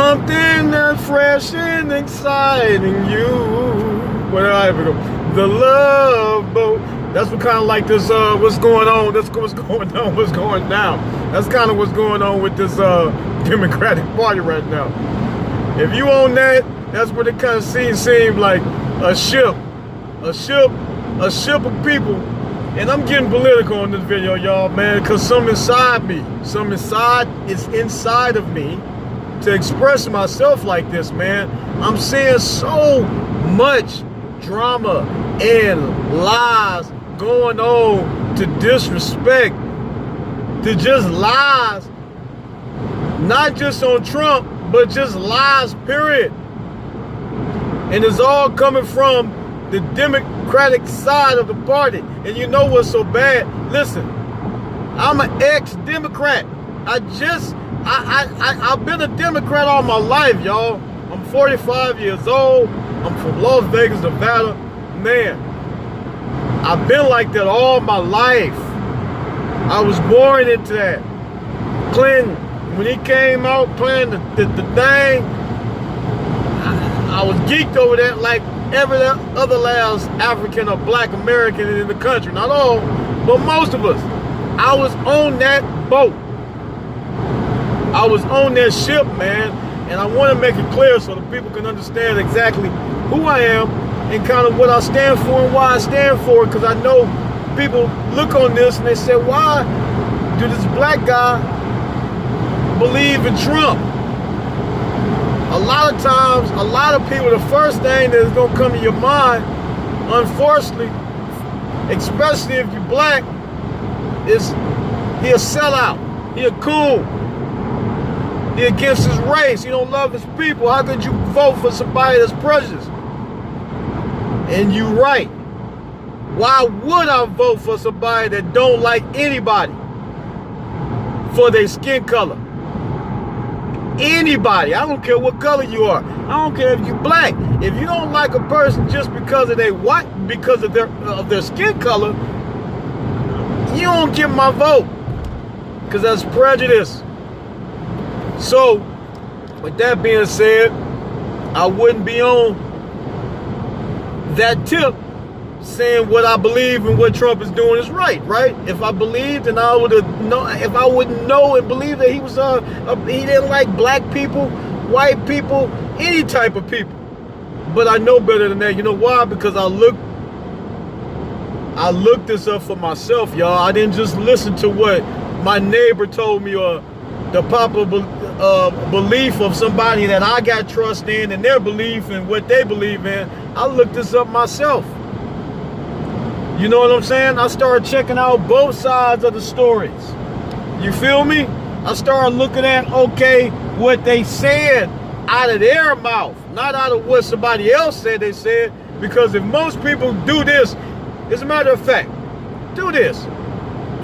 something that's fresh and exciting you. Whatever. The love boat. That's what kind of like this, what's going on, that's what's going on, what's going down. That's kind of what's going on with this Democratic Party right now. If you own that, that's what it kind of seems like a ship of people. And I'm getting political on this video, y'all, man, because something inside is inside of me to express myself like this, man. I'm seeing so much drama and lies going on, to disrespect, to just lies, not just on Trump, but just lies, period. And it's all coming from the Democratic side of the party. And you know what's so bad? Listen, I'm an ex-Democrat. I've been a Democrat all my life, y'all. I'm 45 years old. I'm from Las Vegas, Nevada. Man, I've been like that all my life. I was born into that. Clinton, when he came out playing the thing, I was geeked over that like every other last African or black American in the country. Not all, but most of us. I was on that boat. I was on that ship, man. And I want to make it clear so that people can understand exactly who I am and kind of what I stand for and why I stand for it. Because I know people look on this and they say, why do this black guy believe in Trump? A lot of times, a lot of people, the first thing that's going to come to your mind, unfortunately, especially if you're black, is he a sellout. He a coon. He against his race. He don't love his people. How could you vote for somebody that's prejudiced? And you right. Why would I vote for somebody that don't like anybody for their skin color? Anybody. I don't care what color you are. I don't care if you're black. If you don't like a person just because of because of their skin color, you don't get my vote. Because that's prejudice. So, with that being said, I wouldn't be on that tip saying what I believe and what Trump is doing is right? If I believed, then I would have known. If I wouldn't know and believe that he was he didn't like black people, white people, any type of people. But I know better than that. You know why? Because I looked this up for myself, y'all. I didn't just listen to what my neighbor told me or the popular belief of somebody that I got trust in and their belief and what they believe in. I looked this up myself. You know what I'm saying? I started checking out both sides of the stories. You feel me? I started looking at, okay, what they said out of their mouth, not out of what somebody else said they said. Because if most people do this, as a matter of fact, do this.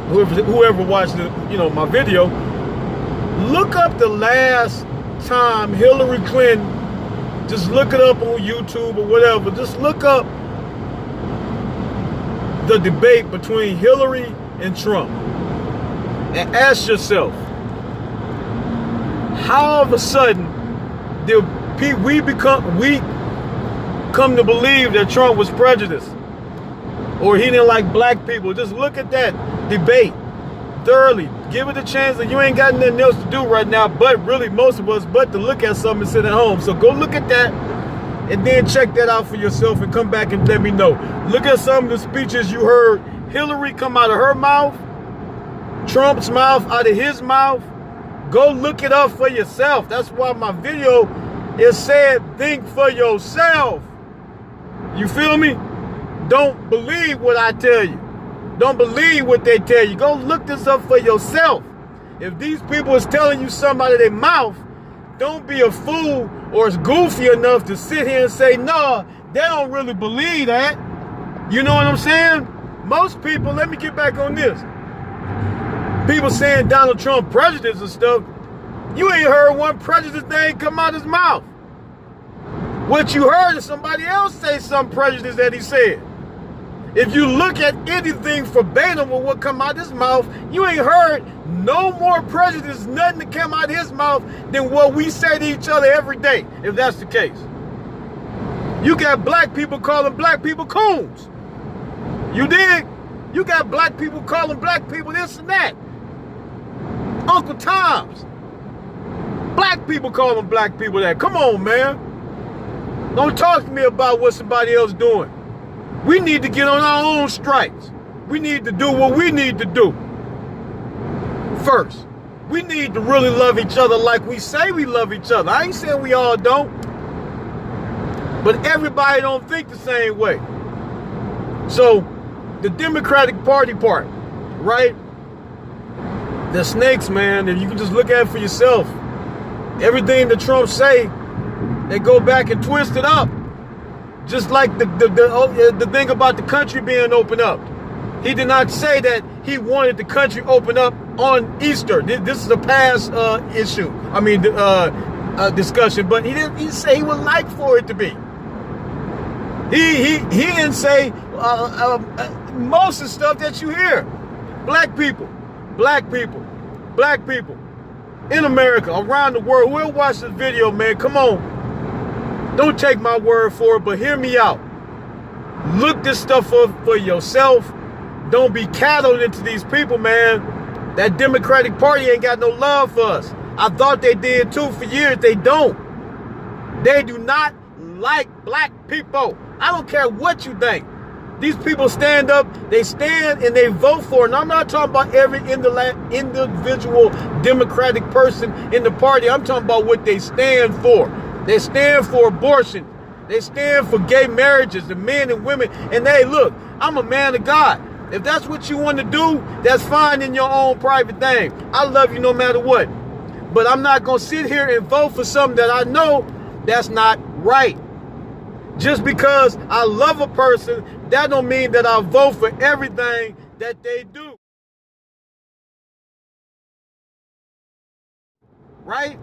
Whoever watched my video, look up the last time Hillary Clinton, just look it up on YouTube or whatever, just look up the debate between Hillary and Trump and ask yourself, how all of a sudden did we come to believe that Trump was prejudiced or he didn't like black people? Just look at that debate thoroughly. Give it a chance, and you ain't got nothing else to do right now, but really most of us, but to look at something and sit at home. So go look at that and then check that out for yourself and come back and let me know. Look at some of the speeches you heard Hillary come out of her mouth, Trump's mouth out of his mouth. Go look it up for yourself. That's why my video is said, think for yourself. You feel me? Don't believe what I tell you. Don't believe what they tell you. Go look this up for yourself. If these people is telling you something out of their mouth, don't be a fool or is goofy enough to sit here and say, no, they don't really believe that. You know what I'm saying? Most people, let me get back on this. People saying Donald Trump prejudice and stuff. You ain't heard one prejudice thing come out his mouth. What you heard is somebody else say some prejudice that he said. If you look at anything verbatim of what come out of his mouth, you ain't heard no more prejudice, nothing that come out of his mouth than what we say to each other every day, if that's the case. You got black people calling black people coons. You dig? You got black people calling black people this and that. Uncle Toms. Black people calling black people that. Come on, man. Don't talk to me about what somebody else doing. We need to get on our own strikes. We need to do what we need to do. First, we need to really love each other like we say we love each other. I ain't saying we all don't. But everybody don't think the same way. So, the Democratic Party part, right? The snakes, man, if you can just look at it for yourself. Everything that Trump say, they go back and twist it up. Just like the thing about the country being opened up. He did not say that he wanted the country open up on Easter. This is a past issue. I mean, discussion. But he didn't say he would like for it to be. He didn't say most of the stuff that you hear. Black people in America, around the world. We'll watch this video, man. Come on. Don't take my word for it, but hear me out. Look this stuff up for yourself. Don't be cattled into these people, man. That Democratic Party ain't got no love for us. I thought they did too for years. They don't. They do not like black people. I don't care what you think. These people stand up, they stand and they vote for it. And I'm not talking about every individual Democratic person in the party. I'm talking about what they stand for. They stand for abortion. They stand for gay marriages, the men and women. And hey, look, I'm a man of God. If that's what you want to do, that's fine in your own private thing. I love you no matter what. But I'm not going to sit here and vote for something that I know that's not right. Just because I love a person, that don't mean that I vote for everything that they do. Right?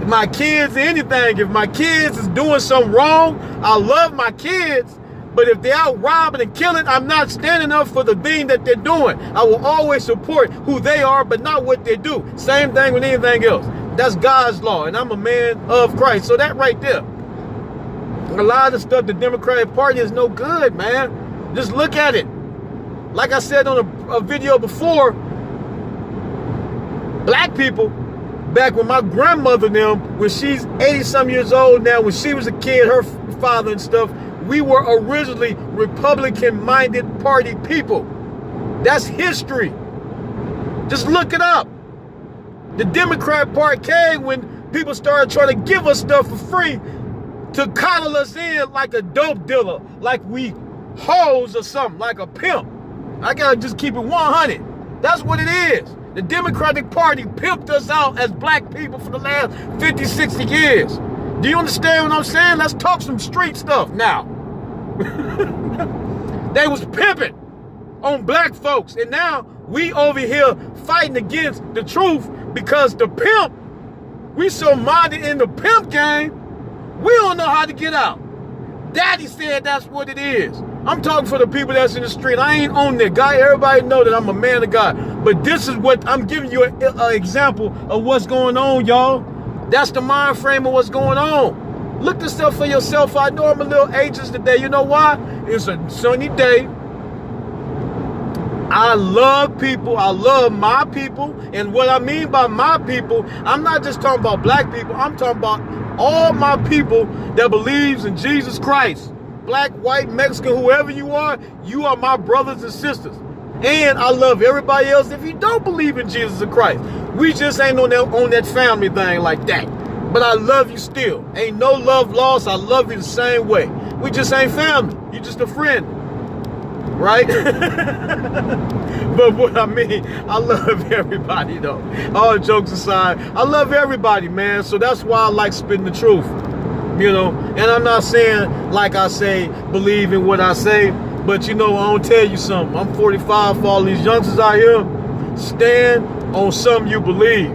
If my kids, anything, if my kids is doing something wrong, I love my kids. But if they're out robbing and killing, I'm not standing up for the thing that they're doing. I will always support who they are, but not what they do. Same thing with anything else. That's God's law, and I'm a man of Christ. So that right there. A lot of the stuff the Democratic Party is no good, man. Just look at it. Like I said on a video before, black people, back when my grandmother and them, when she's 80-some years old now, when she was a kid, her father and stuff, we were originally Republican-minded party people. That's history. Just look it up. The Democrat Party came when people started trying to give us stuff for free to coddle us in like a dope dealer, like we hoes or something, like a pimp. I gotta just keep it 100. That's what it is. The Democratic Party pimped us out as black people for the last 50, 60 years. Do you understand what I'm saying? Let's talk some street stuff now. They was pimping on black folks, and now we over here fighting against the truth because the pimp, we so minded in the pimp game, we don't know how to get out. Daddy said that's what it is. I'm talking for the people that's in the street. I ain't on that guy. Everybody know that I'm a man of God. But this is what I'm giving you an example of what's going on, y'all. That's the mind frame of what's going on. Look this up for yourself. I know I'm a little anxious today. You know why? It's a sunny day. I love people. I love my people. And what I mean by my people, I'm not just talking about black people. I'm talking about all my people that believes in Jesus Christ. Black, white, Mexican, whoever you are my brothers and sisters. And I love everybody else if you don't believe in Jesus Christ. We just ain't on that family thing like that. But I love you still. Ain't no love lost. I love you the same way. We just ain't family. You just a friend. Right? But what I mean, I love everybody though. All jokes aside, I love everybody, man. So that's why I like spitting the truth. You know, and I'm not saying, like I say, believe in what I say, but you know, I don't tell you something. I'm 45 for all these youngsters out here. Stand on something you believe.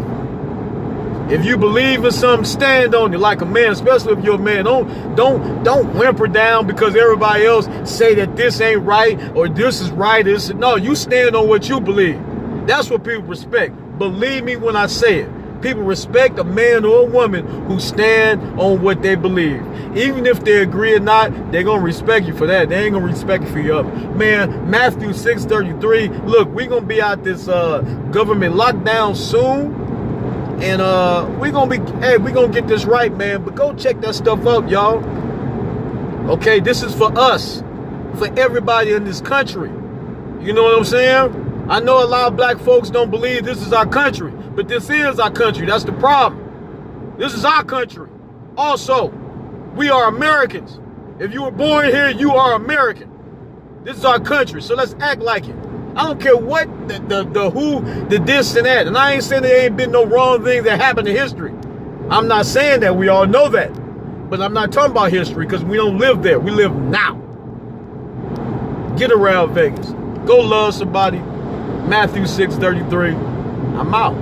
If you believe in something, stand on it like a man, especially if you're a man. Don't whimper down because everybody else say that this ain't right or this is right. No, you stand on what you believe. That's what people respect. Believe me when I say it. People respect a man or a woman who stand on what they believe. Even if they agree or not, they're going to respect you for that. They ain't going to respect you for your other. Man, Matthew 6:33. Look, we're going to be out this government lockdown soon. And we're going to get this right, man. But go check that stuff out, y'all. Okay, this is for us. For everybody in this country. You know what I'm saying? I know a lot of black folks don't believe this is our country. But this is our country. That's the problem. This is our country. Also, we are Americans. If you were born here, you are American. This is our country. So let's act like it. I don't care what the who, the this and that. And I ain't saying there ain't been no wrong things that happened in history. I'm not saying that. We all know that. But I'm not talking about history because we don't live there. We live now. Get around Vegas. Go love somebody. Matthew 6:33. I'm out.